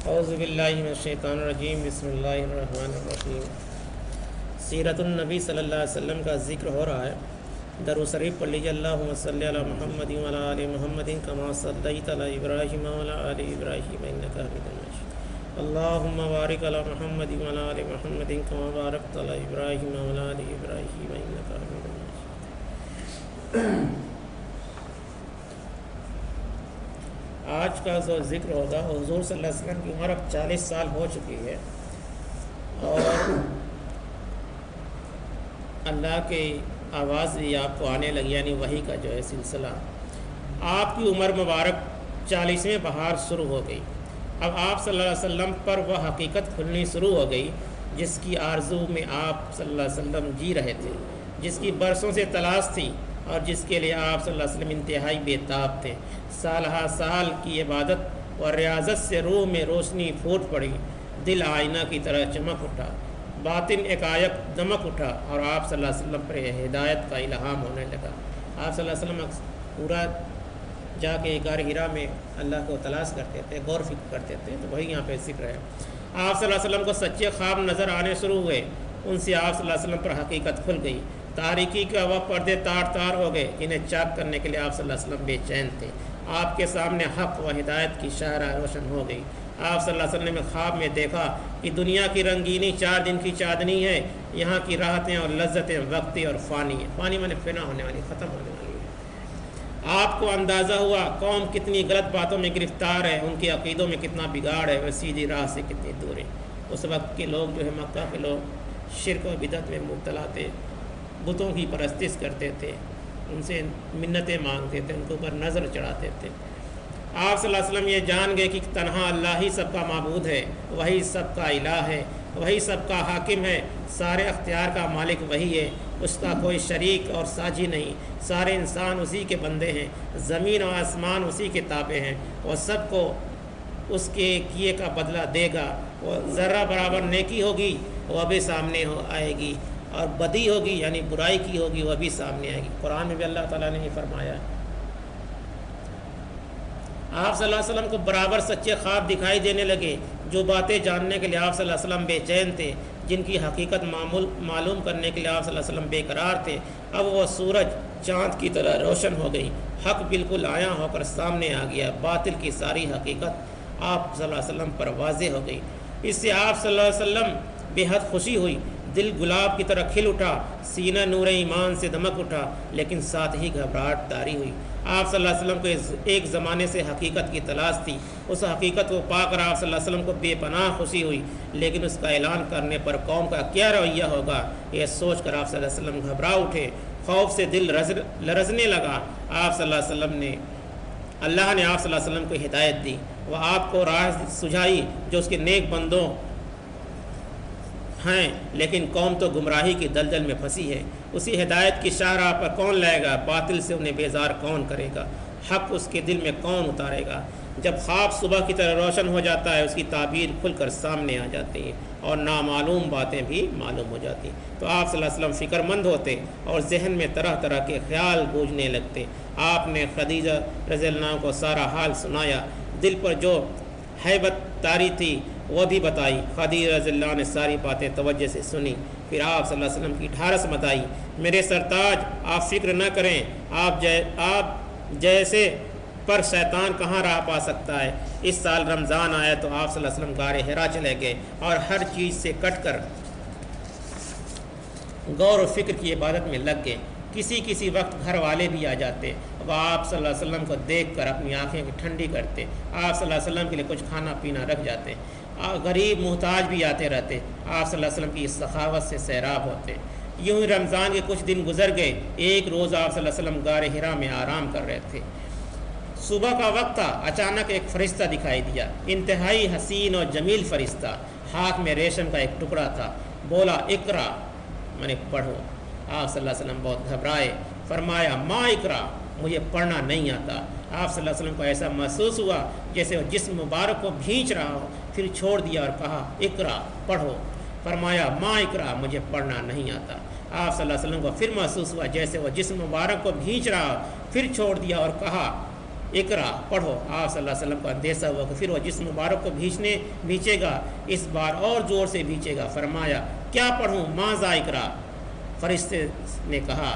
اعوذ باللہ من الشیطان الرجیم، بسم اللہ الرحمن الرحیم۔ سیرت النبی صلی اللہ علیہ وسلم کا ذکر ہو رہا ہے۔ درود شریف پڑھ لیجیے۔ اللہم صلی علی محمد وعلی آل محمد کما صلیت علی ابراہیم وعلی آل ابراہیم انک حمید مجید۔ اللہم بارک علی محمد وعلی آل محمد کما بارکت علی ابراہیم وعلی آل ابراہیم انک حمید مجید۔ آج کا جو ذکر ہوگا، حضور صلی اللہ علیہ وسلم کی عمر اب 40 سال ہو چکی ہے، اور اللہ کی آواز بھی آپ کو آنے لگی، یعنی وحی کا جو ہے سلسلہ۔ آپ کی عمر مبارک 40ویں بہار شروع ہو گئی۔ اب آپ صلی اللہ علیہ وسلم پر وہ حقیقت کھلنی شروع ہو گئی جس کی آرزو میں آپ صلی اللہ علیہ وسلم جی رہے تھے، جس کی برسوں سے تلاش تھی، اور جس کے لیے آپ صلی اللہ علیہ وسلم انتہائی بے تاب تھے۔ سال ہا سال کی عبادت اور ریاضت سے روح میں روشنی پھوٹ پڑی، دل آئینہ کی طرح چمک اٹھا، باطن ایکایک دمک اٹھا، اور آپ صلی اللہ علیہ وسلم پر ہدایت کا الہام ہونے لگا۔ آپ صلی اللہ علیہ وسلم پورا جا کے غار حرا میں اللہ کو تلاش کرتے تھے، غور فکر کرتے تھے، تو وہی یہاں پہ ذکر ہے۔ آپ صلی اللہ علیہ وسلم کو سچے خواب نظر آنے شروع ہوئے، ان سے آپ صلی اللہ علیہ وسلم پر حقیقت کھل گئی۔ تاریکی کے وہ پردے تار تار ہو گئے جنہیں چاک کرنے کے لیے آپ صلی اللہ علیہ وسلم بے چین تھے۔ آپ کے سامنے حق و ہدایت کی شاہراہ روشن ہو گئی۔ آپ صلی اللہ علیہ وسلم نے خواب میں دیکھا کہ دنیا کی رنگینی 4 دن کی چاندنی ہے، یہاں کی راحتیں اور لذتیں وقتی اور فانی ہیں۔ فانی مانے فنا ہونے والی، ختم ہونے والی ہے۔ آپ کو اندازہ ہوا قوم کتنی غلط باتوں میں گرفتار ہے، ان کے عقیدوں میں کتنا بگاڑ ہے، وہ سیدھی راہ سے کتنی دور ہے۔ اس وقت کے لوگ جو ہے، مکہ کے لوگ شرک و بدعت میں مبتلا تھے، بتوں کی پرستش کرتے تھے، ان سے منتیں مانگتے تھے، ان کے اوپر نظر چڑھاتے تھے۔ آپ صلی اللہ علیہ وسلم یہ جان گئے کہ تنہا اللہ ہی سب کا معبود ہے، وہی سب کا الہ ہے، وہی سب کا حاکم ہے، سارے اختیار کا مالک وہی ہے، اس کا کوئی شریک اور ساجی نہیں، سارے انسان اسی کے بندے ہیں، زمین و آسمان اسی کے تابع ہیں، وہ سب کو اس کے کیے کا بدلہ دے گا۔ وہ ذرہ برابر نیکی ہوگی وہ بھی سامنے آئے گی، اور بدی ہوگی یعنی برائی کی ہوگی وہ بھی سامنے آئے گی۔ قرآن میں بھی اللہ تعالیٰ نے یہ فرمایا ہے۔ آپ صلی اللہ علیہ وسلم کو برابر سچے خواب دکھائی دینے لگے، جو باتیں جاننے کے لیے آپ صلی اللہ علیہ وسلم بے چین تھے، جن کی حقیقت معلوم کرنے کے لیے آپ صلی اللہ علیہ وسلم بے قرار تھے، اب وہ سورج چاند کی طرح روشن ہو گئی، حق بالکل عیاں ہو کر سامنے آ گیا، باطل کی ساری حقیقت آپ صلی اللہ علیہ وسلم پر واضح ہو گئی۔ اس سے آپ صلی اللہ علیہ وسلم بے حد خوشی ہوئی، دل گلاب کی طرح کھل اٹھا، سینہ نور ایمان سے دمک اٹھا، لیکن ساتھ ہی گھبراہٹ طاری ہوئی۔ آپ صلی اللہ علیہ وسلم کو ایک زمانے سے حقیقت کی تلاش تھی، اس حقیقت کو پا کر آپ صلی اللہ علیہ وسلم کو بے پناہ خوشی ہوئی، لیکن اس کا اعلان کرنے پر قوم کا کیا رویہ ہوگا، یہ سوچ کر آپ صلی اللہ علیہ وسلم گھبرا اٹھے، خوف سے دل لرزنے لگا۔ آپ صلی اللہ علیہ وسلم نے اللہ نے آپ صلی اللہ علیہ وسلم کو ہدایت دی، وہ آپ کو راہ سجھائی جو اس کے نیک بندوں ہیں، لیکن قوم تو گمراہی کی دلدل میں پھنسی ہے۔ اسی ہدایت کی شاہراہ پر کون لائے گا، باطل سے انہیں بیزار کون کرے گا، حق اس کے دل میں کون اتارے گا۔ جب خواب صبح کی طرح روشن ہو جاتا ہے، اس کی تعبیر کھل کر سامنے آ جاتی ہے، اور نامعلوم باتیں بھی معلوم ہو جاتی ہیں، تو آپ صلی اللہ علیہ وسلم فکر مند ہوتے اور ذہن میں طرح طرح کے خیال گونجنے لگتے۔ آپ نے خدیجہ رضی اللہ عنہ کو سارا حال سنایا، دل پر جو ہیبت طاری تھی وہ بھی بتائی۔ خدیجہ رضی اللہ عنہ نے ساری باتیں توجہ سے سنی، پھر آپ صلی اللہ علیہ وسلم کی ڈھارس بتائی۔ میرے سرتاج، آپ فکر نہ کریں، آپ جیسے پر شیطان کہاں راہ پا سکتا ہے۔ اس سال رمضان آیا تو آپ صلی اللہ علیہ وسلم غار حرا چلے گئے، اور ہر چیز سے کٹ کر غور و فکر کی عبادت میں لگ گئے۔ کسی وقت گھر والے بھی آ جاتے، وہ آپ صلی اللہ علیہ وسلم کو دیکھ کر اپنی آنکھیں ٹھنڈی کرتے، آپ صلی اللہ علیہ وسلم کے لیے کچھ کھانا پینا رکھ جاتے، غریب محتاج بھی آتے رہتے، آپ صلی اللہ علیہ وسلم کی اس سخاوت سے سیراب ہوتے۔ یوں ہی رمضان کے کچھ دن گزر گئے۔ ایک روز آپ صلی اللہ علیہ وسلم غار حرا میں آرام کر رہے تھے، صبح کا وقت تھا، اچانک ایک فرشتہ دکھائی دیا، انتہائی حسین اور جمیل فرشتہ، ہاتھ میں ریشم کا ایک ٹکڑا تھا، بولا اقرا، میں پڑھو۔ آپ صلی اللہ علیہ وسلم بہت گھبرائے، فرمایا ما اقرا، مجھے پڑھنا نہیں آتا۔ آپ صلی اللہ علیہ وسلم کو ایسا محسوس ہوا جیسے وہ جسم مبارک کو بھینچ رہا ہو، پھر چھوڑ دیا اور کہا اقرا، پڑھو۔ فرمایا ما اقرا، مجھے پڑھنا نہیں آتا۔ آپ صلی اللہ علیہ وسلم کو پھر محسوس ہوا جیسے وہ جسم مبارک کو بھینچ رہا ہو، پھر چھوڑ دیا اور کہا اقرا پڑھو۔ آپ صلی اللہ علیہ وسلم کو اندیشہ ہوا کہ پھر وہ جسم مبارک کو بھیچے گا، اس بار اور زور سے بھیچے گا۔ فرمایا کیا پڑھوں؟ ماذا اقرا؟ فرشتے نے کہا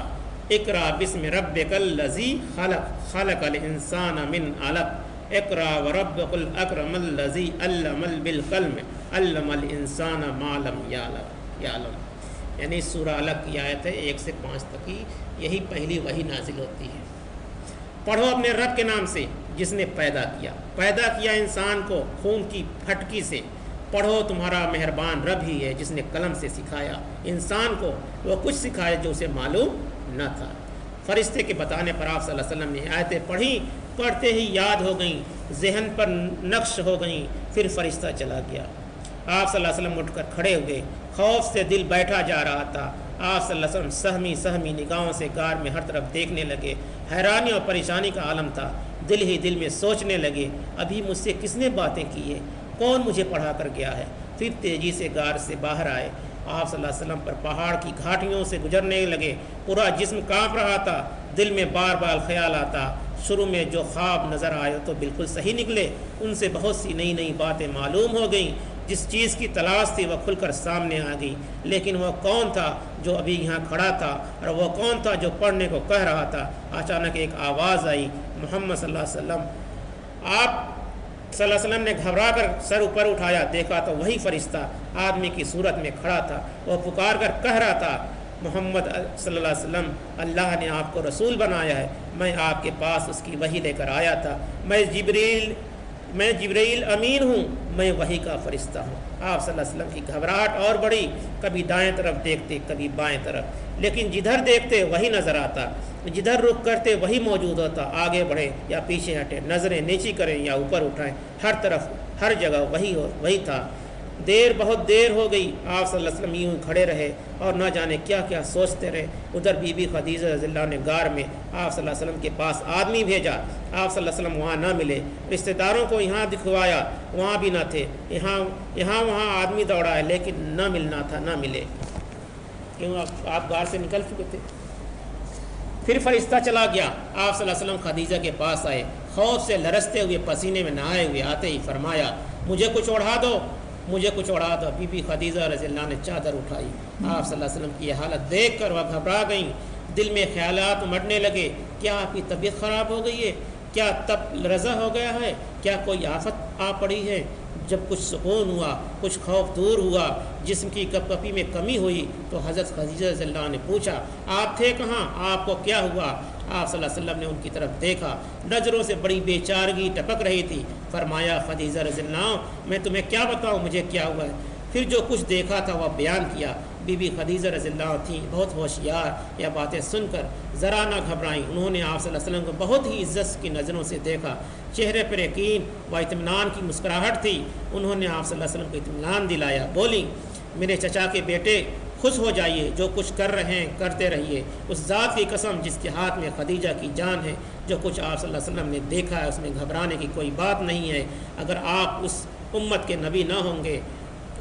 اقرا بسم ربک الذی خلق، خلق الانسان من علق، اقرا وربک الاکرم الذی علم بالقلم، علم الانسان ما لم یعلم۔ یعنی سورہ علق کی آیت ہے 1 سے 5 تک کی، یہی پہلی وحی نازل ہوتی ہے۔ پڑھو اپنے رب کے نام سے جس نے پیدا کیا انسان کو خون کی پھٹکی سے۔ پڑھو تمہارا مہربان رب ہی ہے جس نے قلم سے سکھایا انسان کو وہ کچھ سکھایا جو اسے معلوم نہ تھا۔ فرشتے کے بتانے پر آپ صلی اللہ علیہ وسلم نے آیتیں پڑھی، پڑھتے ہی یاد ہو گئیں، ذہن پر نقش ہو گئیں۔ پھر فرشتہ چلا گیا۔ آپ صلی اللہ علیہ وسلم اٹھ کر کھڑے ہوئے، خوف سے دل بیٹھا جا رہا تھا۔ آپ صلی اللہ علیہ وسلم سہمی نگاہوں سے غار میں ہر طرف دیکھنے لگے۔ حیرانی اور پریشانی کا عالم تھا۔ دل ہی دل میں سوچنے لگے ابھی مجھ سے کس نے باتیں کی ہے، کون مجھے پڑھا کر گیا ہے۔ پھر تیزی سے غار سے باہر آئے۔ آپ صلی اللہ علیہ وسلم پر پہاڑ کی گھاٹیوں سے گزرنے لگے۔ پورا جسم کانپ رہا تھا، دل میں بار بار خیال آتا۔ شروع میں جو خواب نظر آئے تو بالکل صحیح نکلے، ان سے بہت سی نئی باتیں معلوم ہو گئیں۔ جس چیز کی تلاش تھی وہ کھل کر سامنے آ گئی، لیکن وہ کون تھا جو ابھی یہاں کھڑا تھا، اور وہ کون تھا جو پڑھنے کو کہہ رہا تھا؟ اچانک ایک آواز آئی، محمد صلی اللہ علیہ وسلم۔ آپ صلی اللہ علیہ وسلم نے گھبرا کر سر اوپر اٹھایا، دیکھا تو وہی فرشتہ آدمی کی صورت میں کھڑا تھا۔ وہ پکار کر کہہ رہا تھا محمد صلی اللہ علیہ وسلم، اللہ نے آپ کو رسول بنایا ہے، میں آپ کے پاس اس کی وحی لے کر آیا تھا، میں جبرائیل امین ہوں، میں وحی کا فرشتہ ہوں۔ آپ صلی اللہ علیہ وسلم کی گھبراہٹ اور بڑی، کبھی دائیں طرف دیکھتے کبھی بائیں طرف، لیکن جدھر دیکھتے وہی نظر آتا، جدھر رخ کرتے وہی موجود ہوتا۔ آگے بڑھے یا پیچھے ہٹے، نظریں نیچی کریں یا اوپر اٹھائیں، ہر طرف ہر جگہ وہی تھا۔ بہت دیر ہو گئی، آپ صلی اللہ علیہ وسلم یوں کھڑے رہے اور نہ جانے کیا کیا سوچتے رہے۔ ادھر بی بی خدیجہ رضی اللہ عنہ نے غار میں آپ صلی اللہ علیہ وسلم کے پاس آدمی بھیجا۔ آپ صلی اللہ علیہ وسلم وہاں نہ ملے، رشتہ داروں کو یہاں دکھوایا، وہاں بھی نہ تھے، یہاں وہاں آدمی دوڑائے، لیکن نہ ملنا تھا، نہ ملے، کیوں آپ غار سے نکل چکے تھے۔ پھر فرشتہ چلا گیا۔ آپ صلی اللہ علیہ وسلم خدیجہ کے پاس آئے، خوف سے لرزتے ہوئے، پسینے میں نہائے ہوئے، آتے ہی فرمایا مجھے کچھ اوڑھا دو، مجھے کچھ اوڑھا دو۔ بی بی خدیجہ رضی اللہ عنہ نے چادر اٹھائی۔ آپ صلی اللہ علیہ وسلم کی یہ حالت دیکھ کر وہ گھبرا گئیں، دل میں خیالات امڑنے لگے، کیا آپ کی طبیعت خراب ہو گئی ہے، کیا تب رضا ہو گیا ہے، کیا کوئی آفت آ پڑی ہے؟ جب کچھ سکون ہوا، کچھ خوف دور ہوا، جسم کی کپ کپی میں کمی ہوئی، تو حضرت خدیجہ رضی اللہ عنہ نے پوچھا آپ تھے کہاں، آپ کو کیا ہوا؟ آپ صلی اللہ علیہ وسلم نے ان کی طرف دیکھا، نظروں سے بڑی بے چارگی ٹپک رہی تھی۔ فرمایا خدیجہ رضی اللہ عنہ، میں تمہیں کیا بتاؤں مجھے کیا ہوا ہے؟ پھر جو کچھ دیکھا تھا وہ بیان کیا۔ بی بی خدیجہ رضی اللہ عنہ تھیں بہت ہوشیار، یہ باتیں سن کر ذرا نہ گھبرائیں۔ انہوں نے آپ صلی اللہ علیہ وسلم کو بہت ہی عزت کی نظروں سے دیکھا، چہرے پر یقین و اطمینان کی مسکراہٹ تھی۔ انہوں نے آپ صلی اللہ علیہ وسلم کو اطمینان دلایا، بولی میرے چچا کے بیٹے خوش ہو جائیے، جو کچھ کر رہے ہیں کرتے رہیے، اس ذات کی قسم جس کے ہاتھ میں خدیجہ کی جان ہے، جو کچھ آپ صلی اللہ علیہ وسلم نے دیکھا ہے اس میں گھبرانے کی کوئی بات نہیں ہے۔ اگر آپ اس امت کے نبی نہ ہوں گے،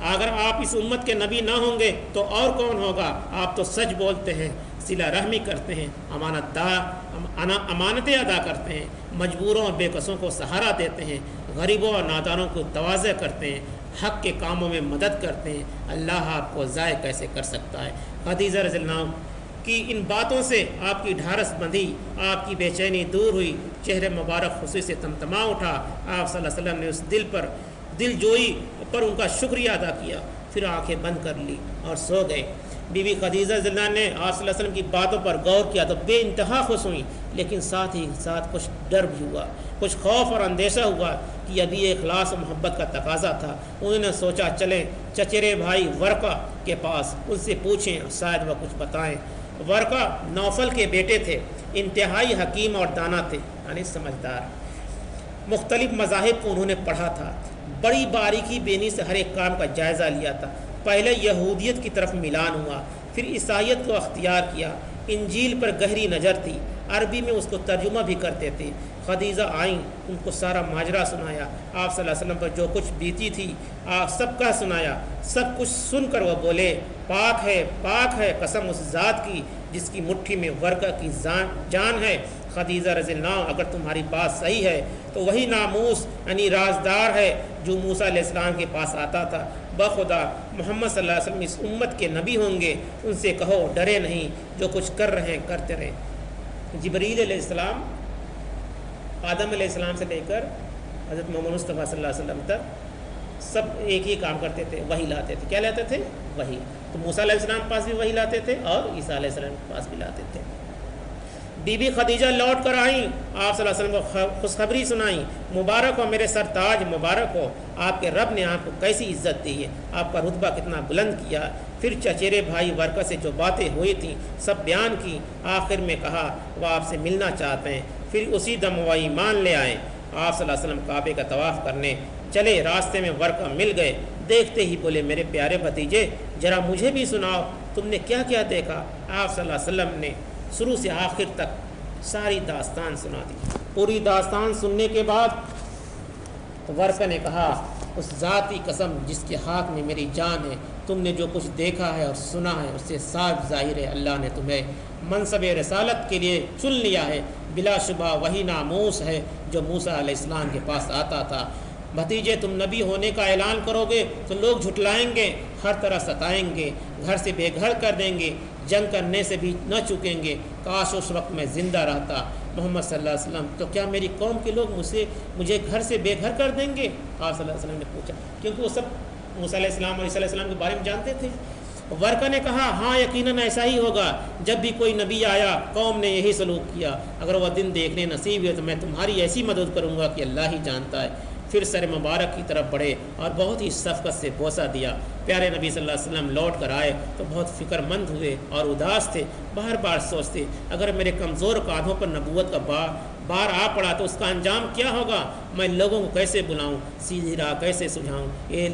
اگر آپ اس امت کے نبی نہ ہوں گے تو اور کون ہوگا؟ آپ تو سچ بولتے ہیں، صلہ رحمی کرتے ہیں، امانتیں ادا کرتے ہیں، مجبوروں اور بے کسوں کو سہارا دیتے ہیں، غریبوں اور ناداروں کو تواضع کرتے ہیں، حق کے کاموں میں مدد کرتے ہیں۔ اللہ آپ کو ضائع کیسے کر سکتا ہے؟ خدیجہ رضی اللہ عنہ کی ان باتوں سے آپ کی ڈھارس بندھی، آپ کی بے چینی دور ہوئی، چہرے مبارک خوشی سے تمتما اٹھا۔ آپ صلی اللہ علیہ وسلم نے اس دل جوئی پر ان کا شکریہ ادا کیا، پھر آنکھیں بند کر لی اور سو گئے۔ بی بی خدیجہ رضی اللہ عنہ نے آپ صلی اللہ علیہ وسلم کی باتوں پر غور کیا تو بے انتہا خوش ہوئیں، لیکن ساتھ ہی ساتھ کچھ ڈر بھی ہوا، کچھ خوف اور اندیشہ ہوا کہ ابھی یہ اخلاص و محبت کا تقاضا تھا۔ انہوں نے سوچا چلیں چچیرے بھائی ورقہ کے پاس، ان سے پوچھیں شاید وہ کچھ بتائیں۔ ورقہ نوفل کے بیٹے تھے، انتہائی حکیم اور دانا تھے، یعنی سمجھدار۔ مختلف مذاہب کو انہوں نے پڑھا تھا، بڑی باریکی بینی سے ہر ایک کام کا جائزہ لیا تھا۔ پہلے یہودیت کی طرف میلان ہوا، پھر عیسائیت کو اختیار کیا۔ انجیل پر گہری نظر تھی، عربی میں اس کو ترجمہ بھی کرتے تھے۔ خدیجہ آئیں، ان کو سارا ماجرا سنایا، آپ صلی اللہ علیہ وسلم پر جو کچھ بیتی تھی آپ سب کا سنایا۔ سب کچھ سن کر وہ بولے پاک ہے قسم اس ذات کی جس کی مٹھی میں ورقہ کی جان ہے۔ خدیجہ رضی اللہ عنہ اگر تمہاری بات صحیح ہے تو وہی ناموس یعنی رازدار ہے جو موسیٰ علیہ السلام کے پاس آتا تھا، بخدا محمد صلی اللہ علیہ وسلم اس امت کے نبی ہوں گے، ان سے کہو ڈرے نہیں، جو کچھ کر رہے ہیں کرتے رہیں۔ جبریل علیہ السلام آدم علیہ السلام سے لے کر حضرت محمد مصطفیٰ صلی اللہ علیہ وسلم تک سب ایک ہی کام کرتے تھے، وہی لاتے تھے۔ کیا لاتے تھے؟ وہی۔ تو موسیٰ علیہ السلام کے پاس بھی وہی لاتے تھے اور عیسیٰ علیہ السلام کے پاس بھی لاتے تھے۔ بی بی خدیجہ لوٹ کر آئیں، آپ صلی اللہ علیہ وسلم کو خوشخبری سنائیں، مبارک ہو میرے سر تاج، مبارک ہو، آپ کے رب نے آپ کو کیسی عزت دی ہے، آپ کا رتبہ کتنا بلند کیا۔ پھر چچیرے بھائی ورقہ سے جو باتیں ہوئی تھیں سب بیان کی، آخر میں کہا وہ آپ سے ملنا چاہتے ہیں۔ پھر اسی دم وہ ایمان لے آئے۔ آپ صلی اللہ علیہ وسلم کعبے کا طواف کرنے چلے، راستے میں ورقہ مل گئے، دیکھتے ہی بولے میرے پیارے بھتیجے ذرا مجھے بھی سناؤ تم نے کیا کیا دیکھا۔ آپ صلی اللہ علیہ وسلم نے شروع سے آخر تک ساری داستان سنا دی۔ پوری داستان سننے کے بعد ورقہ نے کہا اس ذات کی قسم جس کے ہاتھ میں میری جان ہے، تم نے جو کچھ دیکھا ہے اور سنا ہے اس سے صاف ظاہر ہے اللہ نے تمہیں منصب رسالت کے لیے چن لیا ہے، بلا شبہ وہی ناموس ہے جو موسیٰ علیہ السلام کے پاس آتا تھا۔ بھتیجے تم نبی ہونے کا اعلان کرو گے تو لوگ جھٹلائیں گے، ہر طرح ستائیں گے، گھر سے بے گھر کر دیں گے، جنگ کرنے سے بھی نہ چکیں گے۔ کاش اس وقت میں زندہ رہتا محمد صلی اللہ علیہ وسلم، تو کیا میری قوم کے لوگ مجھے گھر سے بے گھر کر دیں گے؟ آپ صلی اللہ علیہ وسلم نے پوچھا، کیونکہ وہ سب موسیٰ علیہ السلام اور عیسیٰ علیہ السلام کے بارے میں جانتے تھے۔ ورقہ نے کہا ہاں یقیناً ایسا ہی ہوگا، جب بھی کوئی نبی آیا قوم نے یہی سلوک کیا، اگر وہ دن دیکھنے نصیب ہے تو میں تمہاری ایسی مدد کروں گا کہ اللہ ہی جانتا ہے۔ پھر سر مبارک کی طرف بڑھے اور بہت ہی شفقت سے بوسہ دیا۔ پیارے نبی صلی اللہ علیہ وسلم لوٹ کر آئے تو بہت فکر مند ہوئے اور اداس تھے، بار بار سوچتے اگر میرے کمزور کاندھوں پر نبوت کا بار آ پڑا تو اس کا انجام کیا ہوگا، میں لوگوں کو کیسے بلاؤں، سیدھی راہ کیسے سجھاؤں۔ یہ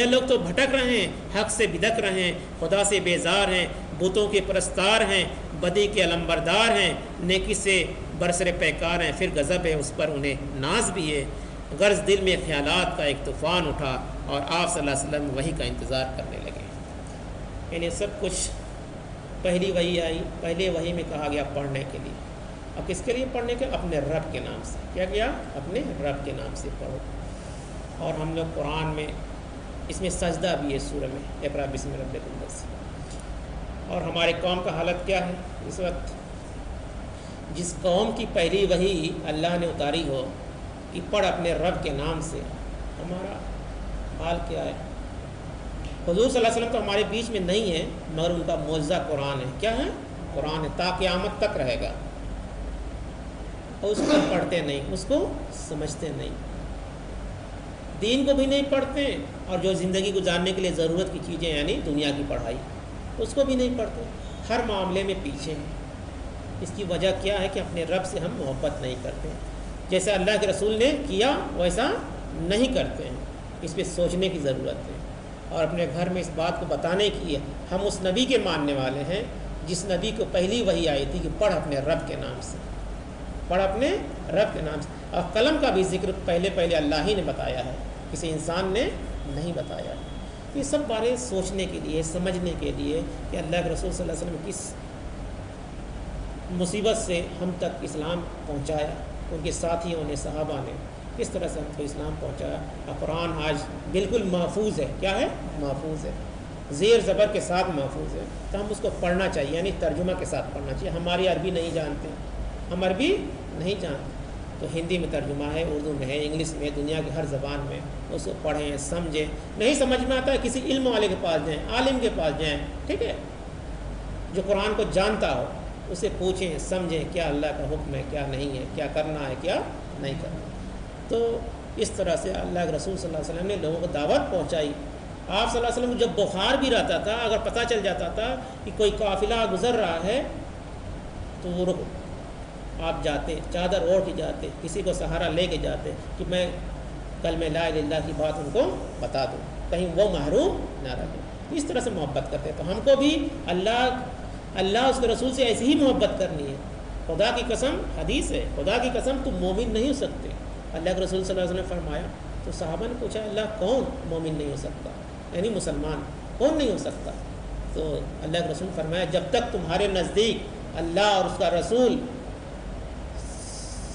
لوگ تو بھٹک رہے ہیں، حق سے بدک رہے ہیں، خدا سے بیزار ہیں، بتوں کے پرستار ہیں، بدی کے علمبردار ہیں، نیکی سے برسر پیکار ہیں، پھر غضب ہے اس پر انہیں ناز بھی ہے۔ غرض دل میں خیالات کا ایک طوفان اٹھا اور آپ صلی اللہ علیہ وسلم وحی کا انتظار کرنے لگے۔ انہیں سب کچھ پہلی وحی آئی، پہلے وحی میں کہا گیا پڑھنے کے لیے، اب کس کے لیے پڑھنے کے؟ اپنے رب کے نام سے۔ کیا کیا؟ اپنے رب کے نام سے پڑھو۔ اور ہم لوگ قرآن میں اس میں سجدہ بھی ہے سورہ میں، اقرأ بسم ربک الذی۔ اور ہمارے قوم کا حالت کیا ہے اس وقت؟ جس قوم کی پہلی وحی اللہ نے اتاری ہو کہ پڑھ اپنے رب کے نام سے، ہمارا حال کیا ہے؟ حضور صلی اللہ علیہ وسلم تو ہمارے بیچ میں نہیں ہے، مگر ان کا معجزہ قرآن ہے۔ کیا ہے؟ قرآن ہے، تا قیامت تک رہے گا۔ اور اس کو پڑھتے نہیں، اس کو سمجھتے نہیں، دین کو بھی نہیں پڑھتے، اور جو زندگی گزارنے کے لیے ضرورت کی چیزیں یعنی دنیا کی پڑھائی، اس کو بھی نہیں پڑھتے، ہر معاملے میں پیچھے ہیں۔ اس کی وجہ کیا ہے کہ اپنے رب سے ہم محبت نہیں کرتے، جیسے اللہ کے رسول نے کیا ویسا نہیں کرتے ہیں۔ اس پہ سوچنے کی ضرورت ہے، اور اپنے گھر میں اس بات کو بتانے کی ہے ہم اس نبی کے ماننے والے ہیں جس نبی کو پہلی وحی آئی تھی کہ پڑھ اپنے رب کے نام سے، پڑھ اپنے رب کے نام سے۔ اور قلم کا بھی ذکر پہلے اللہ ہی نے بتایا ہے، کسی انسان نے نہیں بتایا۔ یہ سب بارے سوچنے کے لیے، سمجھنے کے لیے کہ اللہ کے رسول صلی اللہ علیہ وسلم کس مصیبت سے ہم تک اسلام پہنچایا، ان کے ساتھیوں نے، صحابہ نے کس طرح سے ہم کو اسلام پہنچایا۔ اور قرآن آج بالکل محفوظ ہے۔ کیا ہے؟ محفوظ ہے، زیر زبر کے ساتھ محفوظ ہے۔ تو ہم اس کو پڑھنا چاہیے، یعنی ترجمہ کے ساتھ پڑھنا چاہیے۔ ہماری عربی نہیں جانتے، ہم عربی نہیں جانتے تو ہندی میں ترجمہ ہے، اردو میں ہے، انگلش میں، دنیا کی ہر زبان میں، اس کو پڑھیں، سمجھیں۔ نہیں سمجھ میں آتا ہے کسی علم والے کے پاس جائیں، عالم کے پاس جائیں، ٹھیک ہے، جو قرآن کو جانتا ہو، اسے پوچھیں، سمجھیں کیا اللہ کا حکم ہے، کیا نہیں ہے، کیا کرنا ہے، کیا نہیں کرنا۔ تو اس طرح سے اللہ کے رسول صلی اللہ علیہ وسلم نے لوگوں کو دعوت پہنچائی۔ آپ صلی اللہ علیہ وسلم کو جب بخار بھی رہتا تھا، اگر پتہ چل جاتا تھا کہ کوئی قافلہ گزر رہا ہے تو وہ آپ جاتے، چادر اوڑھ کے جاتے، کسی کو سہارا لے کے جاتے کہ میں کلمہ لا الہ الا اللہ کی بات ان کو بتا دوں، کہیں وہ محروم نہ رہے۔ اس طرح سے محبت کرتے تو ہم کو بھی اللہ اس کے رسول سے ایسی ہی محبت کرنی ہے۔ خدا کی قسم، حدیث ہے، خدا کی قسم تم مومن نہیں ہو سکتے۔ اللہ کے رسول صلی اللہ علیہ وسلم نے فرمایا تو صحابہ نے پوچھا اللہ کون مومن نہیں ہو سکتا، یعنی مسلمان کون نہیں ہو سکتا؟ تو اللہ کے رسول نے فرمایا جب تک تمہارے نزدیک اللہ اور اس کا رسول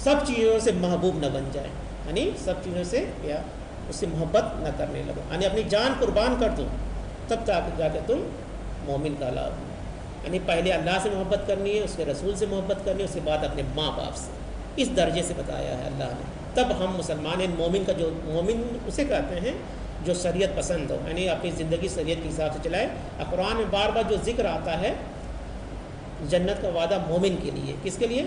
سب چیزوں سے محبوب نہ بن جائے، یعنی سب چیزوں سے یا اس سے محبت نہ کرنے لگو، یعنی اپنی جان قربان کر دو تب تک جا کے تم مومن کہلاؤ. یعنی پہلے اللہ سے محبت کرنی ہے، اس کے رسول سے محبت کرنی ہے، اس کے بعد اپنے ماں باپ سے. اس درجے سے بتایا ہے اللہ نے، تب ہم مسلمان ہیں. مومن کا جو مومن اسے کہتے ہیں جو شریعت پسند ہو، یعنی اپنی زندگی شریعت کے حساب سے چلائے. قرآن میں بار بار جو ذکر آتا ہے جنت کا وعدہ مومن کے لیے. کس کے لیے؟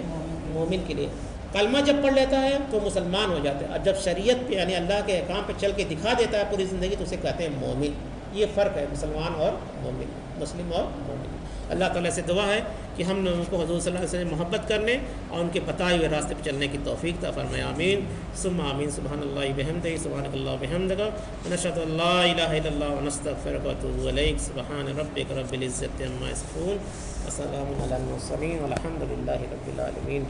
مومن کے لیے. کلمہ جب پڑھ لیتا ہے تو مسلمان ہو جاتا ہے، اور جب شریعت پہ یعنی اللہ کے احکام پہ چل کے دکھا دیتا ہے پوری زندگی تو اسے کہتے ہیں مومن. یہ فرق ہے مسلمان اور مومن، مسلم اور مومن. اللہ تعالیٰ سے دعا ہے کہ ہم لوگوں کو حضور صلی اللہ علیہ وسلم محبت کرنے اور ان کے بتائے ہوئے راستے پہ چلنے کی توفیق عطا فرمائے. آمین ثم آمین. سبحان اللہ بحمدہ، سبحانک اللہ بحمدک، ونشہد ان لا الہ الا اللہ ونستغفرک ونتوب الیک. سبحان ربک رب العزۃ عما یصفون وسلام علی المرسلین والحمد للہ رب العالمین.